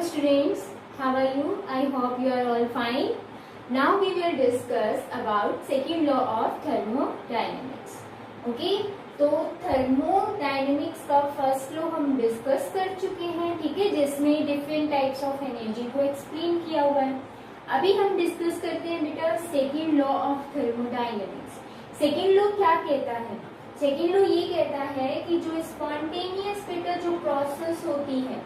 students, how are you? I hope you are all fine. Now we will discuss about second law of thermodynamics. Okay, तो thermodynamics का first law हम discuss कर चुके हैं, ठीक है, जिसमें डिफरेंट टाइप्स ऑफ एनर्जी को एक्सप्लेन किया हुआ है. अभी हम डिस्कस करते हैं बेटा second law of thermodynamics. Second law क्या कहता है? सेकेंड लॉ ये कहता है कि जो स्पॉन्टेनियस बेटा जो प्रोसेस होती है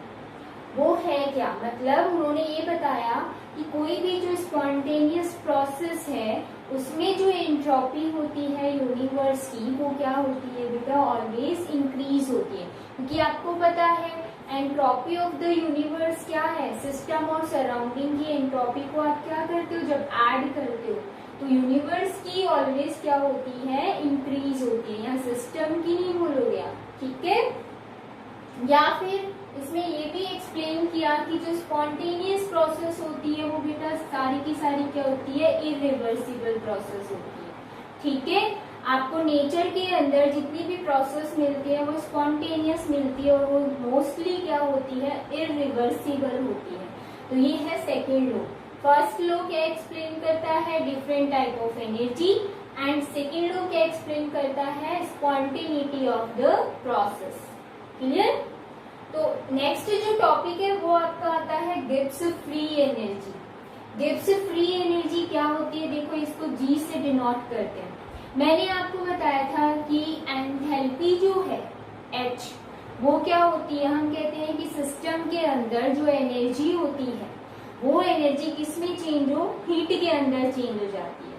वो है क्या, मतलब उन्होंने ये बताया कि कोई भी जो स्पॉन्टेनियस प्रोसेस है उसमें जो एंट्रोपी होती है यूनिवर्स की वो क्या होती है बेटा, ऑलवेज इंक्रीज होती है. क्योंकि आपको पता है एंट्रोपी ऑफ द यूनिवर्स क्या है, सिस्टम और सराउंडिंग की एंट्रोपी को आप क्या करते हो, जब ऐड करते हो तो यूनिवर्स की ऑलवेज क्या होती है, इंक्रीज होती है. यहाँ सिस्टम की नहीं बोलोगे आप, ठीक है. या फिर इसमें ये भी एक्सप्लेन किया कि जो स्पॉन्टेनियस प्रोसेस होती है वो बेटा सारी की सारी क्या होती है, इरिवर्सिबल प्रोसेस होती है, ठीक है. आपको नेचर के अंदर जितनी भी प्रोसेस मिलती है वो स्पॉन्टेनियस मिलती है और वो मोस्टली क्या होती है, इरिवर्सिबल होती है. तो ये है सेकेंड लॉ. फर्स्ट लॉ क्या एक्सप्लेन करता है, different type of energy, and second law क्या एक्सप्लेन करता है, spontaneity of the process. Clear. तो नेक्स्ट जो टॉपिक है वो आपका आता है Gibbs free energy. Gibbs free energy क्या होती है, देखो इसको जी से डिनोट करते हैं. मैंने आपको बताया था कि एंथैल्पी जो है H वो क्या होती है, हम कहते हैं कि सिस्टम के अंदर जो एनर्जी होती है वो एनर्जी किसमें चेंज हो, हीट के अंदर चेंज हो जाती है.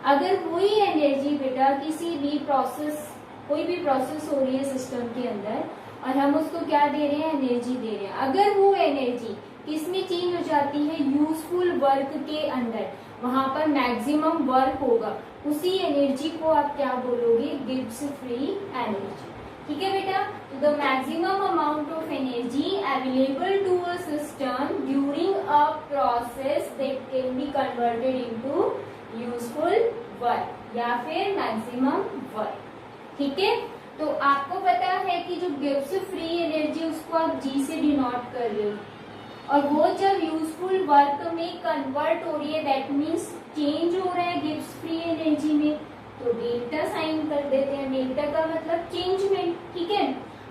अगर वही एनर्जी बेटा किसी भी प्रोसेस, कोई भी प्रोसेस हो रही है सिस्टम के अंदर और हम उसको क्या दे रहे हैं, एनर्जी दे रहे हैं, अगर वो एनर्जी किसमें चेंज हो जाती है, यूजफुल वर्क के अंदर, वहां पर मैक्सिमम वर्क होगा, उसी एनर्जी को आप क्या बोलोगे, गिब्स फ्री एनर्जी. ठीक है बेटा. तो the maximum amount of energy available to a system during a process that can be converted into useful work या फिर मैक्सिमम वर्क. ठीक है. तो आपको पता है कि जो गिब्स फ्री एनर्जी उसको आप जी से डिनोट कर रहे हो और वो जब यूजफुल वर्क में कन्वर्ट हो रही है दैट मीन्स चेंज हो रहा है गिब्स फ्री एनर्जी में, तो डेल्टा साइन कर देते हैं. डेल्टा का मतलब चेंजमेंट. ठीक है.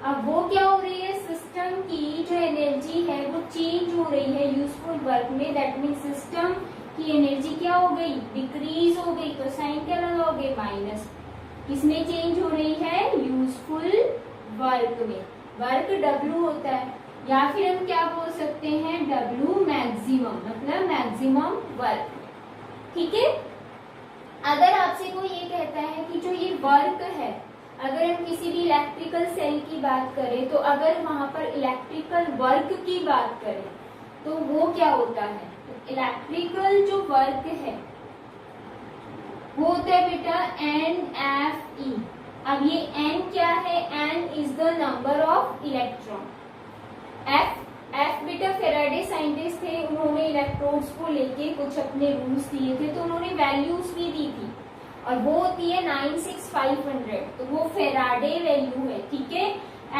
अब वो क्या हो रही है, सिस्टम की जो एनर्जी है वो चेंज हो रही है यूजफुल वर्क में, दैट मीन्स सिस्टम की एनर्जी क्या हो गई, डिक्रीज हो गई. तो साइन क्या लगाओगे, माइनस. किसमें चेंज हो रही है, यूजफुल वर्क में. वर्क W होता है या फिर हम क्या बोल सकते हैं, W मैक्सिमम, मतलब मैक्सिमम वर्क. ठीक है. अगर आपसे कोई ये कहता है कि जो ये वर्क है, अगर हम किसी भी इलेक्ट्रिकल सेल की बात करें तो अगर वहां पर इलेक्ट्रिकल वर्क की बात करें तो वो क्या होता है, इलेक्ट्रिकल जो वर्क है वो होता है बेटा NFE. अब ये N क्या है, N is the number of electron. F बेटा फेराडे साइंटिस्ट थे, उन्होंने इलेक्ट्रोड्स को लेके कुछ अपने रूल्स दिए थे तो उन्होंने वैल्यूज भी दी थी और वो होती है 96500. तो वो फेराडे वैल्यू है. ठीक है.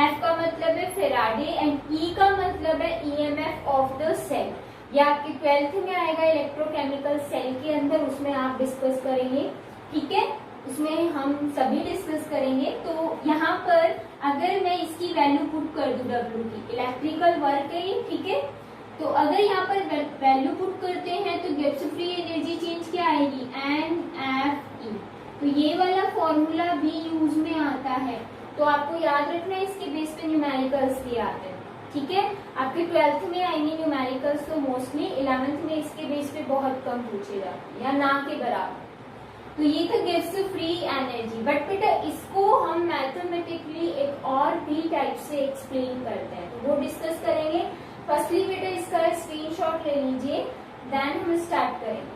F का मतलब है फेराडे एंड E का मतलब है EMF ऑफ द सेल. ये आपके 12th में आएगा इलेक्ट्रोकेमिकल सेल के अंदर, उसमें आप डिस्कस करेंगे. ठीक है. उसमें हम सभी डिस्कस करेंगे. तो यहाँ पर अगर मैं इसकी वैल्यू पुट कर दूं W की, इलेक्ट्रिकल वर्क है ये. ठीक है. तो अगर यहाँ पर वैल्यू पुट करते हैं तो गिब्स फ्री एनर्जी चेंज क्या आएगी, NFE. तो ये वाला फॉर्मूला भी यूज में आता है. तो आपको याद रखना है, इसके बेस पे न्यूमेरिकल्स भी आते हैं. ठीक है. आपके 12th में आएंगे न्यूमेरिकल्स तो मोस्टली, 11th में इसके बेस पे बहुत कम पूछे जाते हैं या ना के बराबर. तो ये था गिब्स फ्री एनर्जी. बट बेटा इसको हम मैथमेटिकली एक और भी टाइप से एक्सप्लेन करते हैं तो वो डिस्कस करेंगे. फर्स्टली बेटा इसका स्क्रीनशॉट ले लीजिए, देन हम स्टार्ट करेंगे.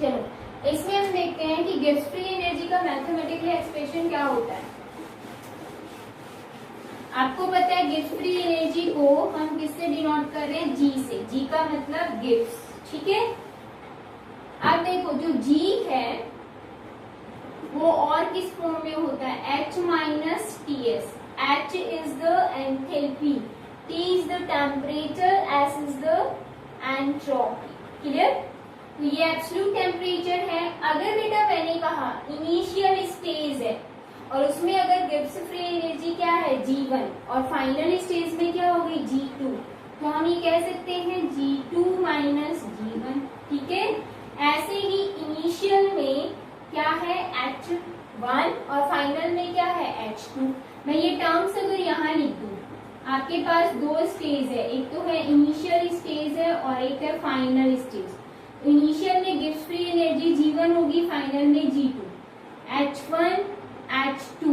चलो इसमें हम देखते हैं कि गिब्स फ्री एनर्जी का मैथमेटिकली एक्सप्रेशन क्या होता है. आपको पता है गिब्स फ्री एनर्जी को हम किससे डिनोट कर रहे हैं, जी से. जी का मतलब गिब्स. ठीक है. अब देखो जो जी है वो और किस फॉर्म में होता है, H minus TS. H is the enthalpy, T is the temperature, S entropy. Clear? तो ये एब्सोल्यूट टेम्परेचर है। अगर बेटा मैंने कहा इनिशियल स्टेज है और उसमें अगर गिब्स फ्री एनर्जी क्या है G1 और फाइनल स्टेज में क्या हो गई G2, तो हम ये कह सकते हैं G2 माइनस G1। ठीक है? ऐसे ही इनिशियल में क्या है H1 और फाइनल में क्या है H2। मैं ये टर्म्स अगर यहाँ लिख दूं, आपके पास दो स्टेज है, एक तो है इनिशियल स्टेज है और एक है फाइनल स्टेज। इनिशियल में गिब्स फ्री एनर्जी G1 होगी, फाइनल में G2। H1 H2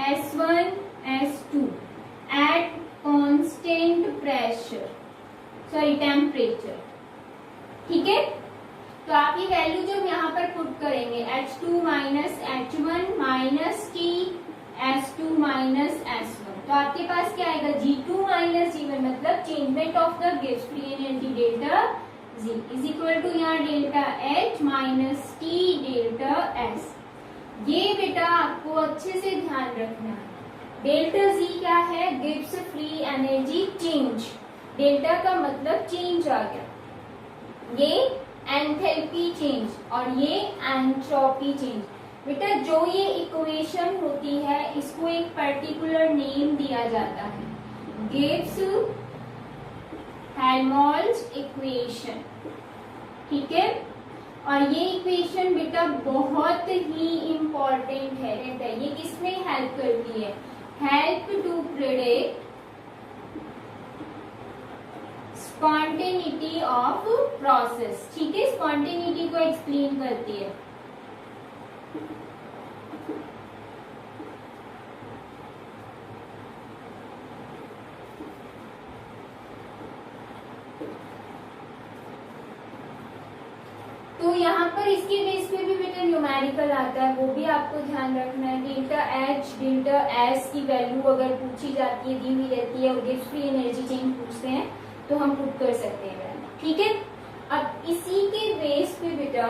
S1 S2 at constant pressure temperature. ठीक है? तो आप ये वैल्यू जब यहाँ पर पुट करेंगे H2 minus H1 minus T S2 minus S1, तो आपके पास क्या आएगा G2 माइनस G1, मतलब changement of the Gibbs free energy delta G is equal to यहाँ delta H minus T delta S। ये बेटा आपको अच्छे से ध्यान रखना है। डेल्टा जी क्या है? Gibbs free energy change. Delta का मतलब चेंज आ गया, ये एंथैल्पी चेंज और ये एंट्रोपी चेंज। बेटा जो ये इक्वेशन होती है इसको एक पर्टिकुलर नेम दिया जाता है, गिब्स हेल्महोल्ट्ज इक्वेशन। ठीक है? और ये इक्वेशन बेटा बहुत ही इंपॉर्टेंट है। रहता है ये किसमें हेल्प करती है? Help to predict spontaneity of process. ठीक है? स्पॉन्टेनिटी को एक्सप्लेन करती है। तो यहाँ पर इसके बेस पे भी बेटा न्यूमेरिकल आता है, वो भी आपको ध्यान रखना है। डेल्टा H डेल्टा S की वैल्यू अगर पूछी जाती है, दी हुई रहती है, गिब्स फ्री एनर्जी चेंज पूछते हैं तो हम पुट कर सकते हैं। ठीक है? अब इसी के बेस पे बेटा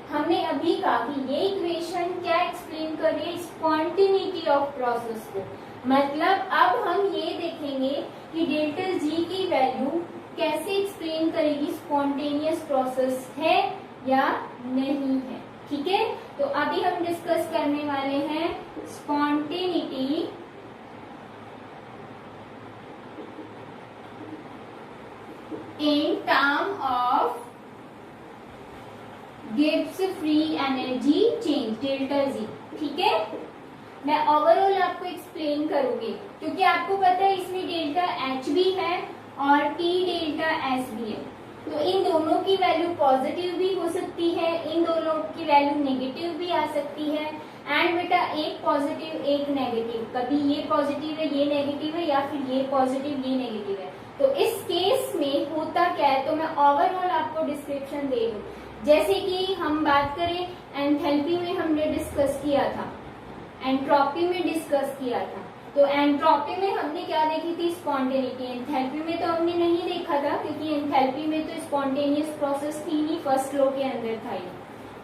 हमने अभी कहा कि ये इक्वेशन क्या एक्सप्लेन कर रही है? स्पॉन्टेनिटी ऑफ प्रोसेस को। मतलब अब हम ये देखेंगे कि डेल्टा G की वैल्यू कैसे एक्सप्लेन करेगी स्पॉन्टेनियस प्रोसेस है या नहीं है। ठीक है? तो अभी हम डिस्कस करने वाले हैं spontaneity in term of Gibbs free energy change delta G. ठीक है? मैं ओवरऑल आपको एक्सप्लेन करूंगी क्योंकि आपको पता है इसमें डेल्टा H भी है और T डेल्टा S भी है। तो इन दोनों की वैल्यू पॉजिटिव भी हो सकती है, इन दोनों की वैल्यू नेगेटिव भी आ सकती है। एंड बेटा एक पॉजिटिव एक नेगेटिव, कभी ये पॉजिटिव है ये नेगेटिव है या फिर ये पॉजिटिव ये नेगेटिव है। तो इस केस में होता क्या है, तो मैं ओवरऑल आपको डिस्क्रिप्शन दे दूं। जैसे कि हम बात करें एंथैल्पी में हमने डिस्कस किया था, एंट्रोपी में डिस्कस किया था। तो एंट्रोपी में हमने क्या देखी थी? स्पॉन्टेनिटी। एंथैल्पी में तो हमने नहीं देखा था क्योंकि एंथैल्पी में तो स्पॉन्टेनियस प्रोसेस थी नहीं, फर्स्ट लॉ के अंदर था ये।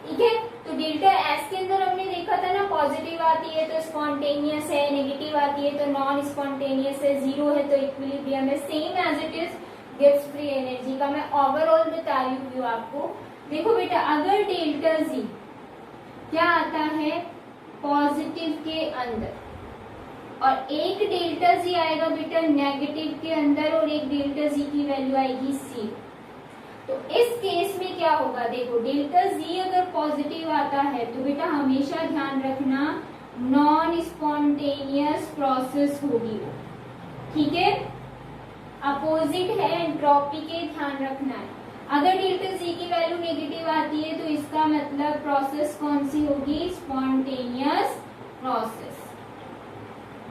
ठीक है? तो डेल्टा S के अंदर हमने देखा था ना, पॉजिटिव आती है तो स्पॉन्टेनियस है, नेगेटिव आती है तो नॉन स्पॉन्टेनियस है, जीरो है तो इक्विलिब्रियम है। Same as it is Gibbs free energy का मैं ओवरऑल बता रही हूँ आपको। देखो बेटा अगर डेल्टा जी क्या आता है पॉजिटिव के अंदर और एक डेल्टा जी आएगा बेटा नेगेटिव के अंदर और एक डेल्टा जी की वैल्यू आएगी C, तो इस केस में क्या होगा? देखो डेल्टा जी अगर पॉजिटिव आता है तो बेटा हमेशा ध्यान रखना नॉन स्पॉन्टेनियस प्रोसेस होगी वो। ठीक है? अपोजिट है एंट्रोपी के, ध्यान रखना है। अगर डेल्टा जी की वैल्यू नेगेटिव आती है तो इसका मतलब प्रोसेस कौन सी होगी? Spontaneous process.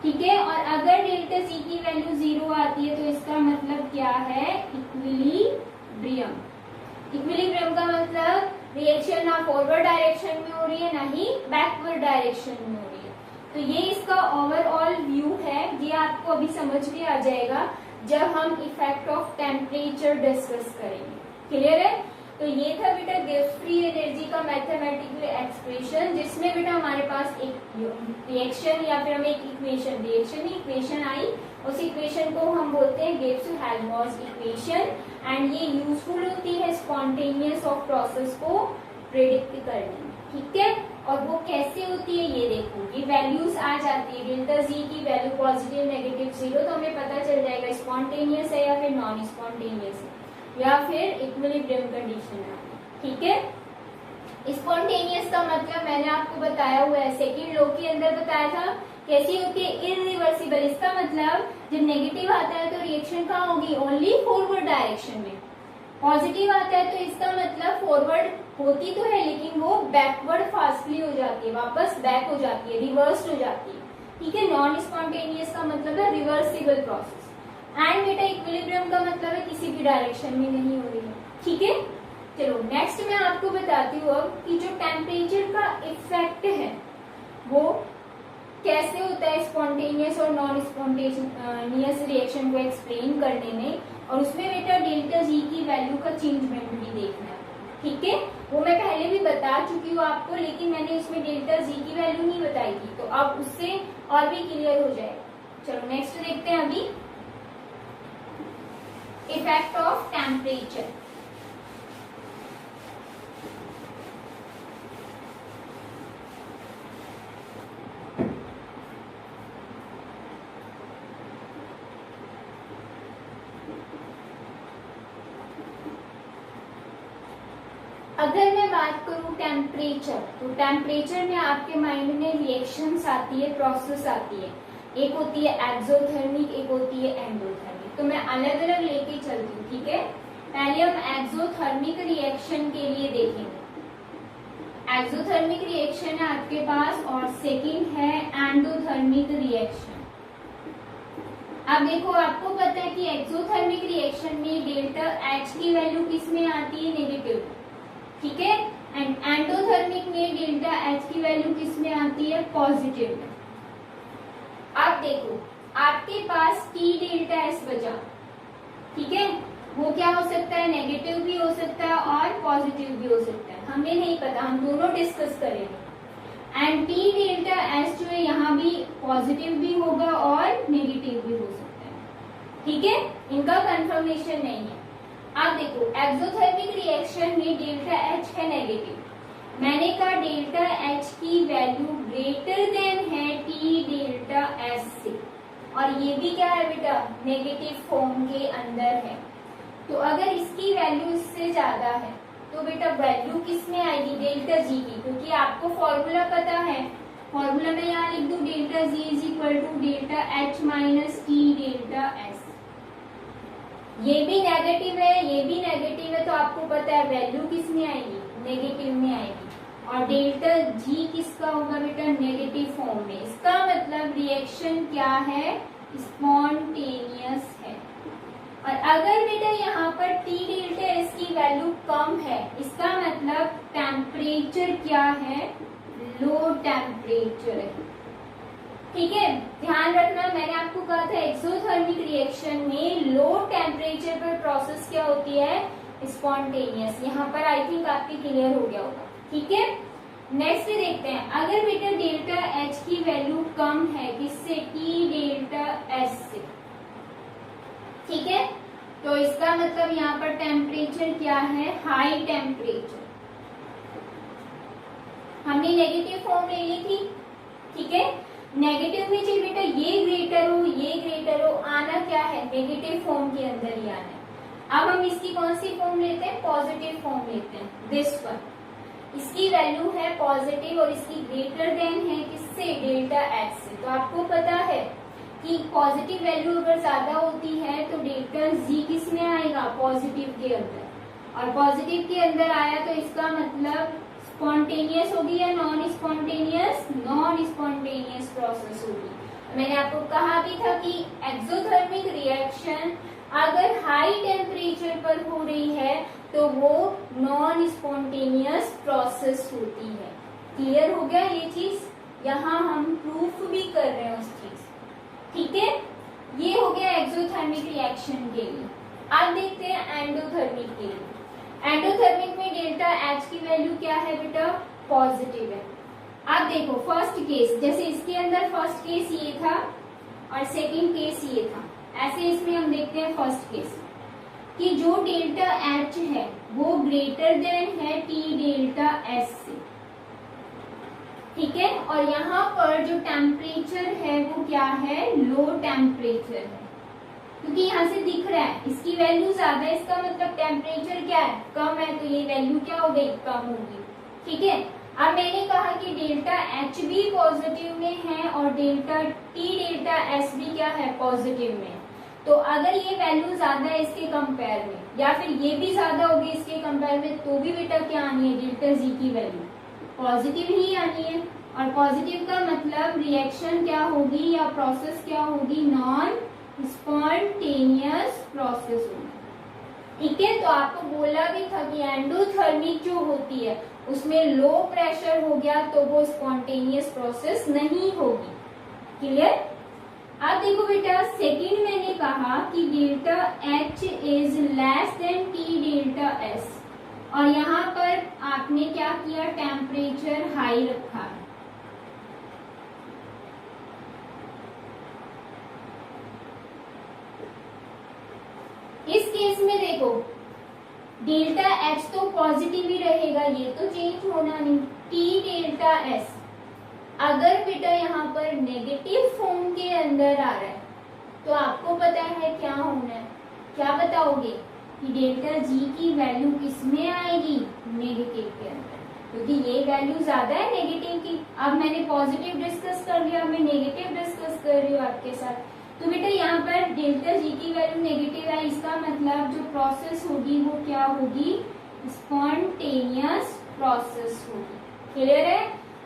ठीक है? और अगर डेल्टा जी की वैल्यू जीरो आती है तो इसका मतलब क्या है? इक्विलिब्रियम। इक्विलिब्रियम का मतलब रिएक्शन ना फॉरवर्ड डायरेक्शन में हो रही है ना ही बैकवर्ड डायरेक्शन में हो रही है। तो ये इसका ओवरऑल व्यू है, ये आपको अभी समझ में आ जाएगा जब हम इफेक्ट ऑफ टेम्परेचर डिस्कस करेंगे। क्लियर है? तो ये था बेटा गिब्स फ्री एनर्जी का मैथमेटिकल एक्सप्रेशन, जिसमें बेटा हमारे पास एक रिएक्शन या फिर हमें एक इक्वेशन, रिएक्शन ही इक्वेशन आई उस इक्वेशन को हम बोलते हैं गिब्स हेल्महोल्ट्ज इक्वेशन, एंड ये यूजफुल होती है स्पॉन्टेनियस ऑफ प्रोसेस को प्रेडिक्ट करने में, ठीक है। और वो कैसे होती है ये देखो, ये वैल्यूज आ जाती है डेल्टा जी की वैल्यू पॉजिटिव नेगेटिव 0, तो हमें पता चल जाएगा स्पॉन्टेनियस है या फिर नॉन स्पॉन्टेनियस है या फिर इक्विलिब्रियम कंडीशन है, ठीक है। स्पॉन्टेनियस का मतलब मैंने आपको बताया हुआ है, सेकंड लॉ के अंदर बताया था कैसी होती है, इरिवर्सिबल। इसका मतलब जब नेगेटिव आता है तो रिएक्शन कहाँ होगी, ओनली फॉरवर्ड डायरेक्शन में। पॉजिटिव आता है तो इसका मतलब फॉरवर्ड होती तो है लेकिन वो बैकवर्ड फास्टली हो जाती है, वापस बैक हो जाती है, रिवर्स हो जाती है, ठीक है। नॉन स्पॉन्टेनियस का मतलब है रिवर्सिबल प्रोसेस। एंड बेटा इक्विलिब्रियम का मतलब है किसी भी डायरेक्शन में नहीं हो रही है, ठीक है। चलो नेक्स्ट मैं आपको बताती हूँ अब कि जो टेम्परेचर का इफेक्ट है वो कैसे होता है स्पॉन्टेनियस और नॉन स्पॉन्टेनियस रिएक्शन को एक्सप्लेन करने में, और उसमें बेटा डेल्टा जी की वैल्यू का चेंजमेंट भी देखना है, ठीक है। वो मैं पहले भी बता चुकी हूँ आपको, लेकिन मैंने उसमें डेल्टा जी की वैल्यू नहीं बताई थी, तो अब उससे और भी क्लियर हो जाएगा। चलो नेक्स्ट देखते हैं अभी इफेक्ट ऑफ टेम्परेचर। अगर मैं बात करूं टेम्परेचर, तो टेम्परेचर में आपके माइंड में रिएक्शंस आती है, प्रोसेस आती है, एक होती है एक्सोथर्मिक, एक होती है एंडोथर्मिक। तो मैं अलग अलग लेके चलती हूँ, ठीक है। पहले हम एक्सोथर्मिक रिएक्शन के लिए देखेंगे, एक्सोथर्मिक रिएक्शन है आपके पास, और सेकंड है एंडोथर्मिक रिएक्शन। अब देखो आपको पता है कि एक्सोथर्मिक रिएक्शन में डेल्टा एच की वैल्यू किस में आती है, नेगेटिव, ठीक है। एंड एंडोथर्मिक में डेल्टा एच की वैल्यू किस में आती है, पॉजिटिव में। अब देखो आपके पास टी डेल्टा एस बचा, ठीक है, वो क्या हो सकता है, नेगेटिव भी हो सकता है और पॉजिटिव भी हो सकता है, हमें नहीं पता, हम दोनों डिस्कस करेंगे। एंड टी डेल्टा एस जो है यहाँ भी पॉजिटिव भी होगा और नेगेटिव भी हो सकता है, ठीक है, इनका कंफर्मेशन नहीं है। अब देखो एक्सोथर्मिक रिएक्शन में डेल्टा एच है नेगेटिव, मैंने कहा डेल्टा एच की वैल्यू ग्रेटर देन है टी डेल्टा एस से, और ये भी क्या है बेटा, नेगेटिव फॉर्म के अंदर है। तो अगर इसकी वैल्यू इससे ज्यादा है तो बेटा वैल्यू किस में आएगी, डेल्टा जी की, क्योंकि आपको फॉर्मूला पता है, फॉर्मूला में यहाँ लिख दू delta G is equal to delta H minus T delta S. ये भी नेगेटिव है, ये भी नेगेटिव है, तो आपको पता है वैल्यू किस में आएगी, नेगेटिव में आएगी, और डेल्टा जी किसका होगा बेटा, नेगेटिव फॉर्म में। इसका मतलब रिएक्शन क्या है, स्पॉन्टेनियस है। और अगर बेटा यहाँ पर टी डेल्टा एस की वैल्यू कम है, इसका मतलब टेम्परेचर क्या है, लो टेम्परेचर है, ठीक है। ध्यान रखना, मैंने आपको कहा था एक्सोथर्मिक रिएक्शन में लो टेम्परेचर पर प्रोसेस क्या होती है, स्पॉन्टेनियस। यहाँ पर आई थिंक आपके क्लियर हो गया होगा, ठीक है। नेक्स्ट देखते हैं, अगर बेटा डेल्टा एच की वैल्यू कम है किससे, टी डेल्टा एस से, ठीक है, तो इसका मतलब यहाँ पर टेम्परेचर क्या है, हाई टेम्परेचर। हमने नेगेटिव फॉर्म ले ली थी, ठीक है, नेगेटिव में चाहिए बेटा ये ग्रेटर हो, ये ग्रेटर हो, आना क्या है, नेगेटिव फॉर्म के अंदर ही आना है। अब हम इसकी कौन सी फॉर्म लेते हैं, पॉजिटिव फॉर्म लेते हैं, दिस वन, इसकी वैल्यू है पॉजिटिव और इसकी ग्रेटर देन है किससे, डेल्टा एच से। तो आपको पता है कि पॉजिटिव वैल्यू अगर ज्यादा होती है तो डेल्टा जी किस में आएगा, पॉजिटिव के अंदर, और पॉजिटिव के अंदर आया तो इसका मतलब स्पॉन्टेनियस होगी या non spontaneous, non spontaneous process होगी। मैंने आपको कहा भी था कि एक्सोथर्मिक रिएक्शन अगर हाई टेम्परेचर पर हो रही है तो वो नॉन स्पॉन्टेनियस प्रोसेस होती है। क्लियर हो गया ये चीज, यहाँ हम प्रूफ भी कर रहे हैं उस चीज, ठीक है। ये हो गया एक्सोथर्मिक रिएक्शन के लिए। अब देखते हैं एंडोथर्मिक के लिए। एंडोथर्मिक में डेल्टा एच की वैल्यू क्या है बेटा, पॉजिटिव है। अब देखो फर्स्ट केस, जैसे इसके अंदर फर्स्ट केस ये था और सेकंड केस ये था। ऐसे इसमें हम देखते हैं फर्स्ट केस कि जो डेल्टा एच है वो ग्रेटर देन है टी डेल्टा एस से, ठीक है। और यहाँ पर जो टेम्परेचर है वो क्या है, लो टेम्परेचर है, क्योंकि यहाँ से दिख रहा है इसकी वैल्यू ज्यादा है, इसका मतलब टेम्परेचर क्या है, कम है, तो ये वैल्यू क्या हो गई, कम होगी, ठीक है। अब मैंने कहा कि डेल्टा एच भी पॉजिटिव में है और डेल्टा टी डेल्टा एस भी क्या है, पॉजिटिव में। तो अगर ये वैल्यू ज्यादा है इसके कंपेयर में, या फिर ये भी ज्यादा होगी इसके कंपेयर में, तो भी बेटा क्या आनी है, डेल्टा जी की वैल्यू पॉजिटिव ही आनी है। और पॉजिटिव का मतलब रिएक्शन क्या होगी या प्रोसेस क्या होगी, नॉन स्पॉन्टेनियस प्रोसेस होगी, ठीक है। तो आपको बोला भी था कि एंडोथर्मिक जो होती है उसमें लो प्रेशर हो गया तो वो स्पॉन्टेनियस प्रोसेस नहीं होगी, क्लियर। अब देखो बेटा सेकंड मैंने कहा कि delta H is less than T delta S, और यहाँ पर आपने क्या किया, टेम्परेचर हाई रखा है। इस केस में देखो डेल्टा एच तो पॉजिटिव ही रहेगा, ये तो चेंज होना नहीं। टी डेल्टा एस अगर बेटा यहाँ पर नेगेटिव फॉर्म के अंदर आ रहा है तो आपको पता है क्या होना है, क्या बताओगे कि डेल्टा जी की वैल्यू किसमें आएगी, नेगेटिव के अंदर, क्योंकि ये वैल्यू ज्यादा है नेगेटिव की। अब मैंने पॉजिटिव डिस्कस कर लिया, मैं नेगेटिव डिस्कस कर रही हूँ आपके साथ। तो बेटा यहाँ पर डेल्टा जी की वैल्यू नेगेटिव है, इसका मतलब जो प्रोसेस होगी वो क्या होगी, स्पॉन्टेनियस प्रोसेस होगी, क्लियर है।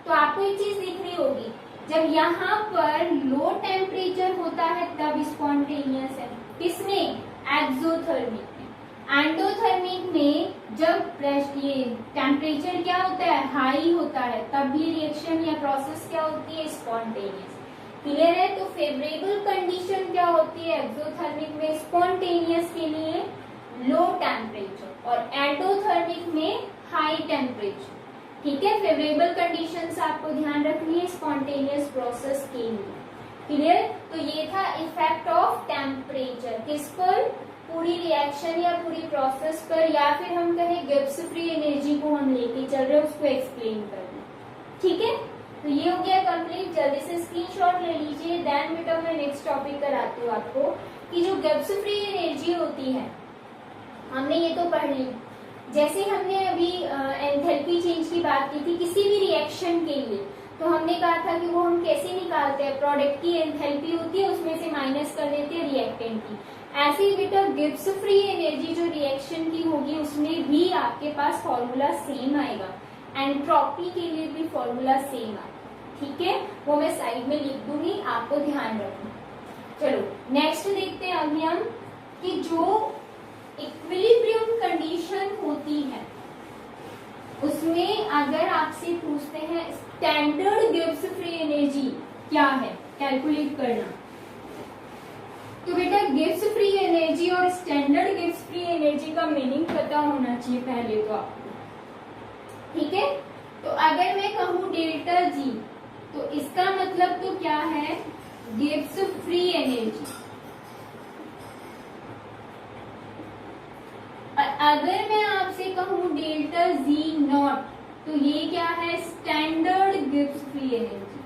तो आपको एक चीज दिख रही होगी, जब यहाँ पर लो टेम्परेचर होता है तब स्पॉन्टेनियस है, किसमें, एक्सोथर्मिक में। एंडोथर्मिक में जब ये टेम्परेचर क्या होता है, हाई होता है, तब भी रिएक्शन या प्रोसेस क्या होती है, स्पॉन्टेनियस, क्लियर है। तो फेवरेबल कंडीशन क्या होती है एक्सोथर्मिक में, स्पॉन्टेनियस के लिए लो टेम्परेचर, और एंडोथर्मिक में हाई टेम्परेचर, ठीक है। फेवरेबल कंडीशंस आपको ध्यान रखनी है स्पॉन्टेनियस प्रोसेस के लिए, क्लियर। तो ये था इफेक्ट ऑफ टेम्परेचर, किस पर, पूरी रिएक्शन या पूरी प्रोसेस पर, या फिर हम कहें गिब्स फ्री एनर्जी को हम लेके चल रहे हैं उसको एक्सप्लेन करना, ठीक है। तो ये हो गया कंप्लीट, जल्दी से स्क्रीनशॉट ले लीजिए। देन बेटा मैं नेक्स्ट टॉपिक कराती हूँ आपको कि जो गिब्स फ्री एनर्जी होती है, हमने ये तो पढ़ ली। जैसे हमने अभी एंथैल्पी चेंज की बात की थी किसी भी रिएक्शन के लिए, तो हमने कहा था कि वो हम कैसे निकालते हैं, प्रोडक्ट की एंथैल्पी होती है उसमें से माइनस कर देते हैं रिएक्टेंट की। ऐसे ही बेटा गिब्स फ्री एनर्जी जो रिएक्शन की होगी उसमें भी आपके पास फॉर्मूला सेम आएगा, एंट्रोपी के लिए भी फॉर्मूला सेम आएगा, ठीक है। वो मैं साइड में लिख दूंगी, आपको ध्यान रखना। चलो नेक्स्ट देखते हैं अभी हम कि जो इक्विलिब्रियम कंडीशन होती है उसमें अगर आपसे पूछते हैं स्टैंडर्ड गिब्स फ्री एनर्जी क्या है, कैलकुलेट करना, तो बेटा गिब्स फ्री एनर्जी और स्टैंडर्ड गिब्स फ्री एनर्जी का मीनिंग पता होना चाहिए पहले तो आपको, ठीक है। तो अगर मैं कहूँ डेल्टा जी, तो इसका मतलब तो क्या है, गिब्स फ्री एनर्जी। अगर मैं आपसे कहूँ डेल्टा जी नॉट, तो ये क्या है, स्टैंडर्ड गिब्स फ्री एनर्जी।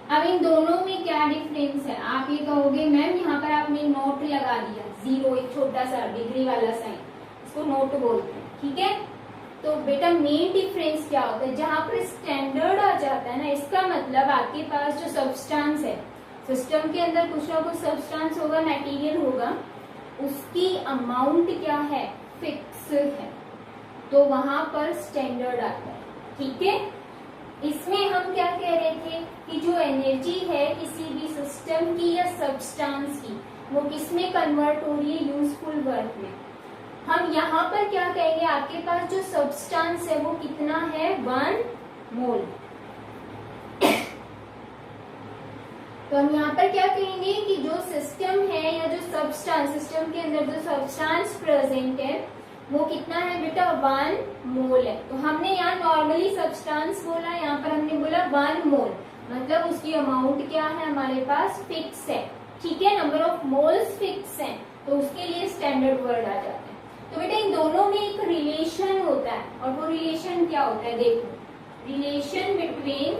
अब इन दोनों में क्या डिफरेंस है, आप ये कहोगे मैम यहाँ पर आपने नोट लगा दिया, जीरो, एक छोटा सा डिग्री वाला साइन, इसको नोट बोलते हैं, ठीक है। तो बेटा मेन डिफरेंस क्या होता है, जहां पर स्टैंडर्ड आ जाता है ना, इसका मतलब आपके पास जो सब्सटेंस है, सिस्टम के अंदर कुछ ना कुछ सब्सटेंस होगा, मटेरियल होगा, उसकी अमाउंट क्या है, फिक्स है, तो वहां पर स्टैंडर्ड आता है, ठीक है। इसमें हम क्या कह रहे थे कि जो एनर्जी है किसी भी सिस्टम की या सब्सटेंस की, वो किसमें कन्वर्ट हो रही है, यूजफुल वर्क में। हम यहाँ पर क्या कहेंगे, आपके पास जो सब्सटेंस है वो कितना है, 1 मोल। तो हम यहाँ पर क्या कहेंगे कि जो सिस्टम है या जो सब्सटेंस, सिस्टम के अंदर जो सब्सटेंस प्रेजेंट है वो कितना है बेटा 1 मोल है। तो हमने यहाँ नॉर्मली सब्सटेंस बोला, यहाँ पर हमने बोला 1 मोल, मतलब उसकी अमाउंट क्या है हमारे पास फिक्स है, ठीक है, नंबर ऑफ मोल्स फिक्स है, तो उसके लिए स्टैंडर्ड वर्ड आ जाता है। तो बेटा इन दोनों में एक रिलेशन होता है, और वो रिलेशन क्या होता है, देखो relation between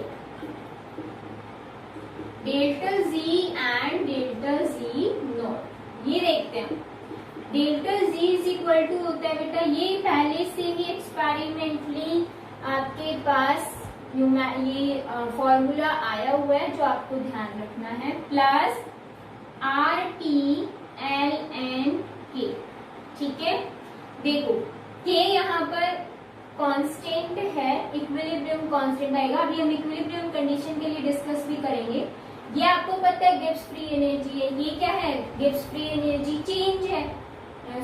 delta G and delta G naught, ये देखते हैं। Delta G is equal to होता है बेटा, ये पहले से ही एक्सपेरिमेंटली आपके पास ये फॉर्मूला आया हुआ है जो आपको ध्यान रखना है, plus R T L N K, ठीक है। देखो के यहाँ पर कांस्टेंट है, इक्विलिब्रियम कांस्टेंट आएगा, अभी हम इक्विलिब्रियम कंडीशन के लिए डिस्कस भी करेंगे। ये आपको पता है गिब्स फ्री एनर्जी है, ये क्या है गिब्स फ्री एनर्जी चेंज है,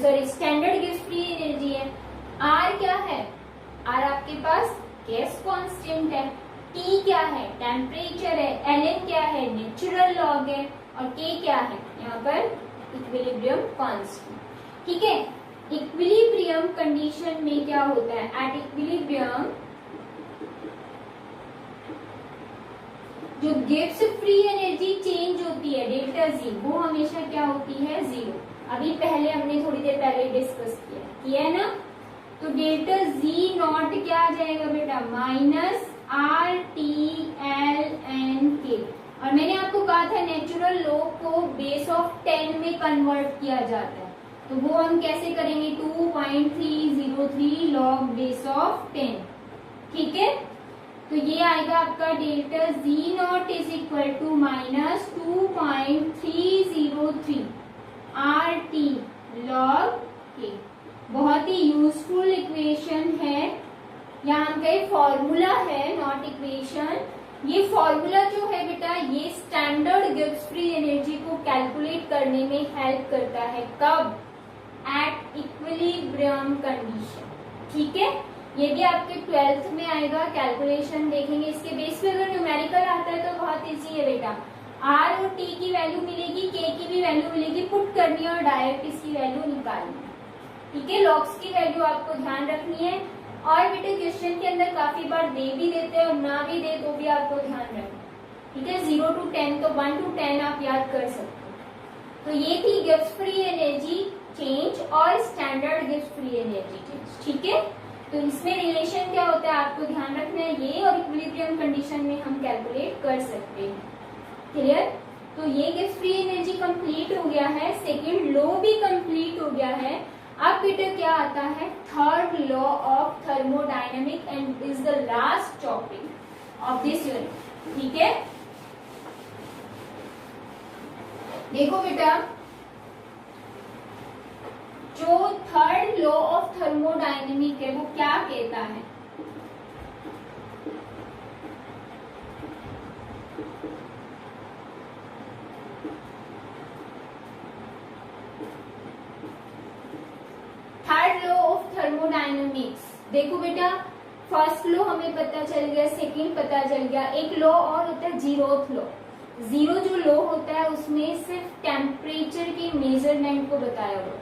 sorry standard Gibbs free energy है। आर क्या है, आर आपके पास गैस कांस्टेंट है, टी क्या है टेम्परेचर है, एल एन क्या है नेचुरल लॉग है, और के क्या है यहाँ पर इक्विलिब्रियम कांस्टेंट, ठीक है। इक्विलिब्रियम कंडीशन में क्या होता है, एट इक्विलिब्रियम जो गिब्स फ्री एनर्जी चेंज होती है डेल्टा जी, वो हमेशा क्या होती है 0। अभी पहले हमने थोड़ी देर पहले डिस्कस किया है ना। तो डेल्टा जी नॉट क्या आ जाएगा बेटा minus R T L N K, और मैंने आपको कहा था नेचुरल लॉग को बेस ऑफ 10 में कन्वर्ट किया जाता है, तो वो हम कैसे करेंगे 2.303 लॉग बेस ऑफ 10, ठीक है। तो ये आएगा आपका delta G naught is equal to minus 2.303 R T log K. बहुत ही यूजफुल इक्वेशन है, यहाँ का फॉर्मूला है नॉट इक्वेशन। ये फॉर्मूला जो है बेटा ये स्टैंडर्ड गिब्स फ्री एनर्जी को कैलकुलेट करने में हेल्प करता है, कब एट इक्विलिब्रियम कंडीशन, ठीक है। ये भी आपके 12th में आएगा, कैलकुलेशन देखेंगे इसके बेस पे। अगर न्यूमेरिकल आता है तो बहुत इजी है बेटा, आर और टी की वैल्यू मिलेगी, के की भी वैल्यू मिलेगी, पुट करनी है और डायरेक्ट इसकी वैल्यू निकालनी है, ठीक है। लॉग्स की वैल्यू आपको ध्यान रखनी है, और बेटे क्वेश्चन के अंदर काफी बार दे भी देते हैं और ना भी दे तो भी आपको ध्यान रखना, ठीक है। 0 to 10 तो 1 to 10 आप याद कर सकते हो। तो ये थी गिब्स फ्री एनर्जी चेंज और standard Gibbs free energy change, ठीक है। तो इसमें रिलेशन क्या होता है आपको ध्यान रखना है, ये और इक्विलिब्रियम कंडीशन में हम कैलकुलेट कर सकते हैं, क्लियर। तो ये गिब्स फ्री एनर्जी कंप्लीट हो गया है, सेकंड लॉ भी कंप्लीट हो गया है। अब बेटा क्या आता है third law of thermodynamic and is the last topic of this unit, ठीक है। देखो बेटा जो थर्ड लॉ ऑफ थर्मोडायनेमिक है वो क्या कहता है, थर्ड लॉ ऑफ थर्मोडायनेमिक्स। देखो बेटा फर्स्ट लॉ हमें पता चल गया, सेकंड पता चल गया, एक लॉ और होता है जीरोथ लॉ। जीरो जो लॉ होता है उसमें सिर्फ टेम्परेचर की मेजरमेंट को बताया हुआ,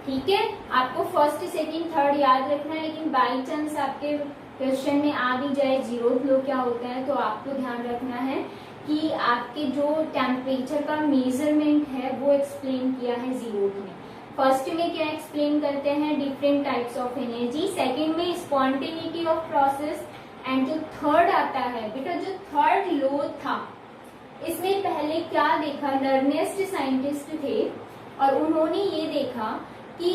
ठीक है। आपको फर्स्ट सेकंड थर्ड याद रखना है, लेकिन बाई चांस आपके क्वेश्चन में आ भी जाए जीरोथ लॉ क्या होता है, तो आपको ध्यान रखना है कि आपके जो टेम्परेचर का मेजरमेंट है वो एक्सप्लेन किया है जीरोथ में। फर्स्ट में क्या एक्सप्लेन करते हैं different types of energy, second में स्पॉन्टेनिटी ऑफ प्रोसेस, एंड जो थर्ड आता है बेटा जो थर्ड लॉ था इसमें पहले क्या देखा, लर्नेस्ट साइंटिस्ट थे और उन्होंने ये देखा कि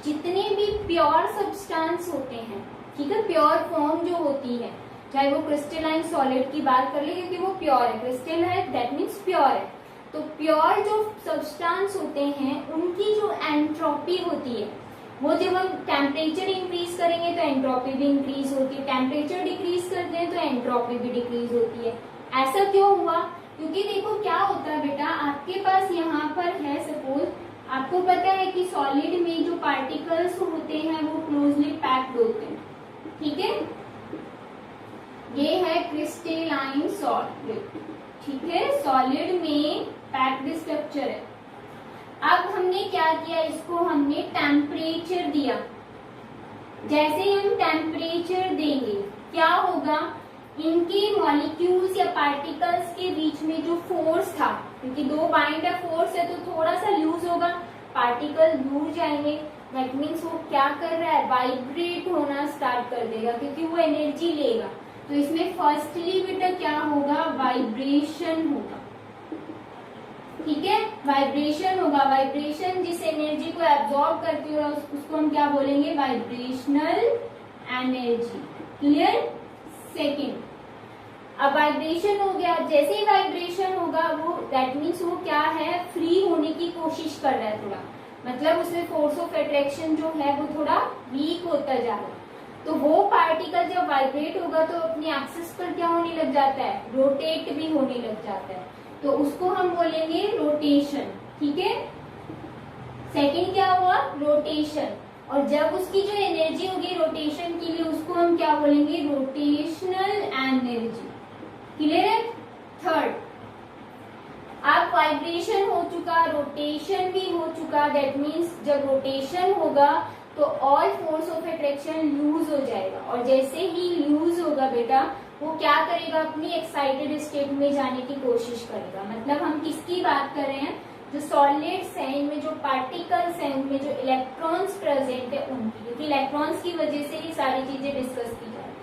जितने भी प्योर सब्सटेंस होते हैं, ठीक है, प्योर फॉर्म जो होती है, चाहे वो क्रिस्टलाइन सॉलिड की बात कर ले क्योंकि वो प्योर है, क्रिस्टल है दैट मीन्स प्योर है। तो प्योर जो सब्सटेंस होते हैं उनकी जो एंट्रोपी होती है वो जब हम टेम्परेचर इंक्रीज करेंगे तो एंट्रोपी भी इंक्रीज होती है, टेम्परेचर डिक्रीज करते हैं तो एंट्रोपी भी डिक्रीज होती है। ऐसा क्यों हुआ, क्योंकि देखो क्या होता है बेटा आपके पास यहाँ पर है सपोज आपको पता है कि सॉलिड में जो पार्टिकल्स होते हैं वो क्लोजली पैक्ड होते हैं, ठीक है। ये है क्रिस्टलाइन सॉलिड, ठीक है, सॉलिड में पैक्ड स्ट्रक्चर है। अब हमने क्या किया, इसको हमने टेम्परेचर दिया, जैसे ही हम टेम्परेचर देंगे क्या होगा, इनके मॉलिक्यूल्स या पार्टिकल्स के बीच में जो फोर्स था, क्योंकि दो बाइंडर फोर्स है तो थोड़ा सा लूज होगा, पार्टिकल दूर जाएंगे, दैट मीन्स वो क्या कर रहा है, वाइब्रेट होना स्टार्ट कर देगा क्योंकि वो एनर्जी लेगा। तो इसमें फर्स्टली बेटा क्या होगा, वाइब्रेशन होगा। ठीक है, वाइब्रेशन होगा। वाइब्रेशन जिस एनर्जी को एब्जॉर्ब करती है उसको हम क्या बोलेंगे, वाइब्रेशनल एनर्जी। क्लियर। सेकेंड, अब वाइब्रेशन हो गया, जैसे ही वाइब्रेशन होगा वो दैट मीन्स वो क्या है, फ्री होने की कोशिश कर रहा है थोड़ा, मतलब उसमें फोर्स ऑफ अट्रैक्शन जो है वो थोड़ा वीक होता जा रहा है। तो वो पार्टिकल जब वाइब्रेट होगा तो अपनी एक्सिस पर क्या होने लग जाता है, रोटेट भी होने लग जाता है, तो उसको हम बोलेंगे रोटेशन। ठीक है, सेकंड क्या हुआ, रोटेशन। और जब उसकी जो एनर्जी होगी रोटेशन के लिए उसको हम क्या बोलेंगे, रोटेशनल एनर्जी। क्लियर है। थर्ड, अब वाइब्रेशन हो चुका, रोटेशन भी हो चुका, दैट मीन्स जब रोटेशन होगा तो all force of attraction loose हो जाएगा, और जैसे ही लूज होगा बेटा वो क्या करेगा, अपनी एक्साइटेड स्टेट में जाने की कोशिश करेगा। मतलब हम किसकी बात कर रहे हैं, जो सॉलिड्स हैं इनमें जो पार्टिकल्स हैं उनमें जो इलेक्ट्रॉन्स प्रेजेंट है उनकी, क्योंकि इलेक्ट्रॉन्स की वजह से ये सारी चीजें डिस्कस की जा रही है।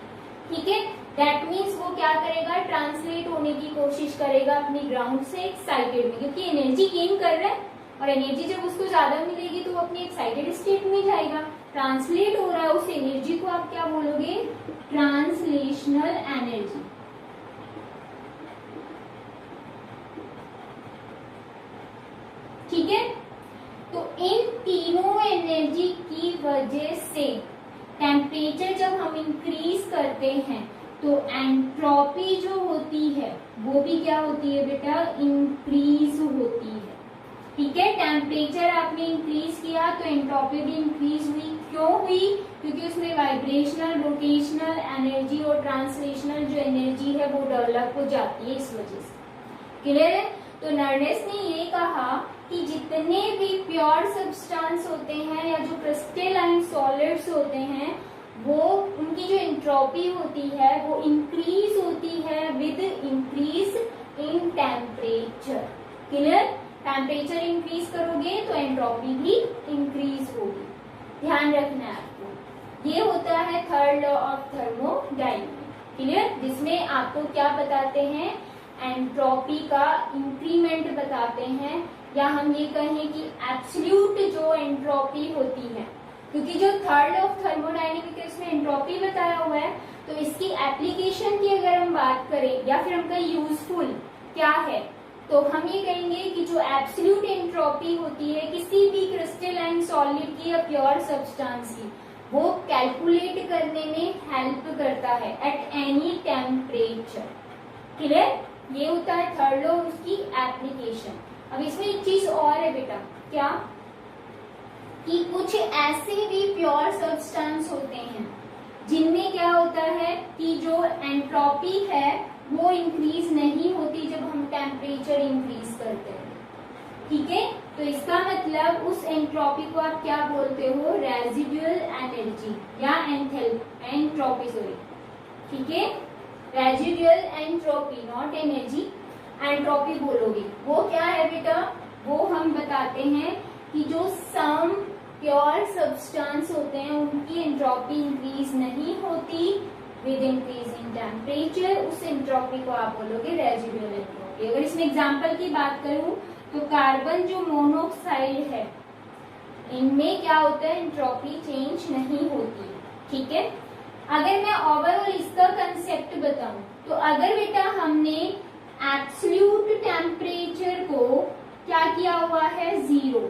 ठीक है, दैट मीन्स वो क्या करेगा, ट्रांसलेट होने की कोशिश करेगा अपनी ग्राउंड से एक्साइटेड में, क्योंकि एनर्जी गेन कर रहा है और एनर्जी जब उसको ज्यादा मिलेगी तो वो अपनी एक्साइटेड स्टेट में जाएगा, ट्रांसलेट हो रहा है उस एनर्जी को आप क्या बोलोगे, ट्रांसलेशनल एनर्जी। ठीक है, तो इन तीनों एनर्जी की वजह से टेम्परेचर जब हम इंक्रीज करते हैं तो एंट्रोपी जो होती है वो भी क्या होती है बेटा, इंक्रीज होती है। ठीक है, टेम्परेचर आपने इंक्रीज किया तो एंट्रोपी भी इंक्रीज हुई। क्यों हुई, क्योंकि उसमें वाइब्रेशनल, रोटेशनल एनर्जी और ट्रांसलेशनल जो एनर्जी है वो डेवलप हो जाती है इस वजह से। क्लियर है। तो नर्नेस ने ये कहा कि जितने भी प्योर सब्सटेंस होते हैं या जो क्रिस्टलाइन सॉलिड्स होते हैं वो उनकी जो एंट्रोपी होती है वो इंक्रीज होती है with increase in temperature. Clear. Temperature increase करोगे तो एंट्रोपी भी इंक्रीज होगी, ध्यान रखना है आपको। ये होता है third law of thermodynamics. Clear, जिसमें आपको क्या बताते हैं, एंट्रोपी का इंक्रीमेंट बताते हैं, या हम ये कहें कि एब्सोल्यूट जो एंट्रोपी होती है, क्योंकि जो थर्ड लॉ ऑफ थर्मोडायनेमिक्स है इसमें एंट्रोपी बताया हुआ है, तो इसकी एप्लीकेशन की अगर हम बात करें या फिर हमका यूजफुल क्या है, तो हम ये कहेंगे कि जो एब्सोल्यूट एंट्रोपी होती है किसी भी क्रिस्टलाइन सॉलिड की या प्योर सब्सटेंस की, वो कैलकुलेट करने में हेल्प करता है एट एनी टेम्परेचर। क्लियर, ये होता है थर्ड लॉ, उसकी एप्लीकेशन। अब इसमें एक चीज और है बेटा, क्या कि कुछ ऐसे भी प्योर सब्सटेंस होते हैं जिनमें क्या होता है कि जो एंट्रोपी है वो इंक्रीज नहीं होती जब हम टेम्परेचर इंक्रीज करते हैं। ठीक है, तो इसका मतलब उस एंट्रोपी को आप क्या बोलते हो, रेजिडुअल एनर्जी या एंट्रोपी, सॉरी। ठीक है, residual entropy, not energy, entropy बोलोगे। वो क्या है बेटा, वो हम बताते हैं कि जो सम प्योर सब्सटेंस होते हैं उनकी एंट्रोपी इंक्रीज नहीं होती विद इंक्रीज इन टेम्परेचर, उस एंट्रोपी को आप बोलोगे रेजिडुअल एंट्रोपी। अगर इसमें एग्जांपल की बात करूं तो कार्बन जो मोनोऑक्साइड है इनमें क्या होता है, एंट्रोपी चेंज नहीं होती। ठीक है, अगर मैं ओवरऑल इसका कंसेप्ट बताऊं तो अगर बेटा हमने एब्सोल्यूट टेम्परेचर को क्या किया हुआ है, जीरो,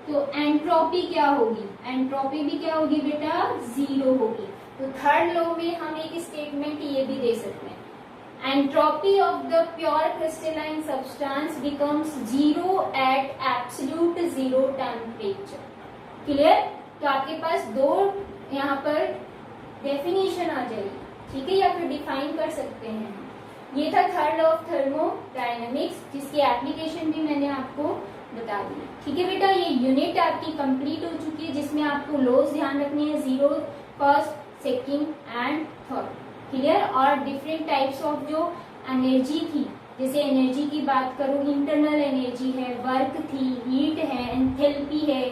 तो एंट्रोपी क्या होगी, एंट्रोपी भी क्या होगी बेटा, जीरो होगी। तो थर्ड लॉ में हम एक स्टेटमेंट ये भी दे सकते हैं, entropy of the pure crystalline substance becomes zero at absolute zero temperature. Clear, तो आपके पास दो यहाँ पर डेफिनेशन आ जाएगी, ठीक है, या फिर डिफाइन कर सकते हैं। ये था थर्ड लॉ ऑफ थर्मोडायनेमिक्स, जिसकी एप्लीकेशन भी मैंने आपको बता दी। ठीक है बेटा, ये यूनिट आपकी कंप्लीट हो चुकी है जिसमें आपको लॉज ध्यान रखनी है, zero first, second and third. Clear. और डिफरेंट टाइप्स ऑफ जो एनर्जी थी, जैसे एनर्जी की बात करूं, इंटरनल एनर्जी है, वर्क थी, हीट है, एंथैल्पी है,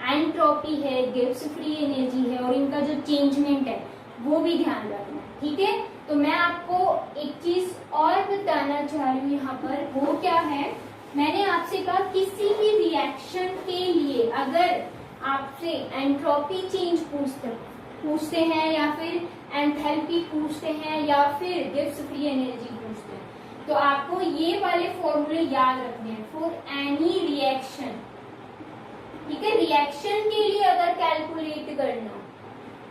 एंट्रोपी है, गिब्स फ्री एनर्जी है, और इनका जो चेंजमेंट है वो भी ध्यान रखना है। ठीक है। तो मैं आपको एक चीज और बताना चाह रही हूँ यहाँ पर, वो क्या है, मैंने आपसे कहा किसी भी रिएक्शन के लिए अगर आपसे एंट्रोपी चेंज पूछते हैं या फिर एंथैल्पी पूछते हैं या फिर गिब्स फ्री एनर्जी पूछते हैं, तो आपको ये वाले फॉर्मूले याद रखने हैं फॉर एनी रिएक्शन। ठीक है। रिएक्शन के लिए अगर कैलकुलेट करना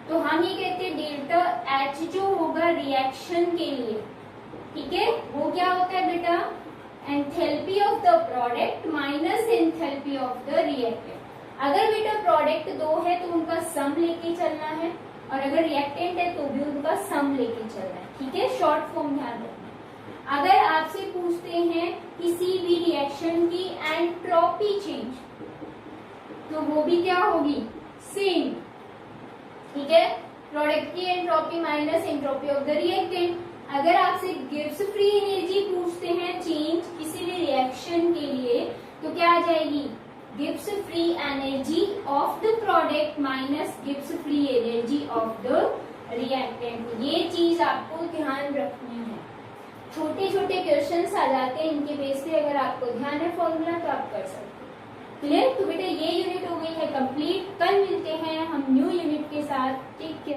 तो हम ये कहते हैं डेल्टा एच जो होगा रिएक्शन के लिए, ठीक है, वो क्या होता है बेटा, enthalpy of the product minus enthalpy of the reactant. अगर बेटा प्रोडक्ट दो है तो उनका सम लेके चलना है, और अगर रिएक्टेंट है तो भी उनका सम लेके चलना है। ठीक है। शॉर्ट फॉर्म ध्यान रखना। अगर आपसे पूछते हैं किसी भी रिएक्शन की एंट्रोपी चेंज, तो वो भी क्या होगी, सेम। ठीक है। प्रोडक्ट की entropy minus entropy of the reactant. अगर आपसे गिब्स फ्री एनर्जी पूछते हैं चेंज किसी भी रिएक्शन के लिए, तो क्या आ जाएगी, Gibbs free energy of the product minus Gibbs free energy of the reactant. ये चीज आपको ध्यान रखनी है। छोटे छोटे क्वेश्चंस आ जाते हैं, इनके बेस पे अगर आपको ध्यान है फॉर्मूला तो आप कर सकते हैं। क्लियर। तो बेटा ये यूनिट हो गई है कंप्लीट। कल मिलते हैं हम न्यू यूनिट के साथ। Take care.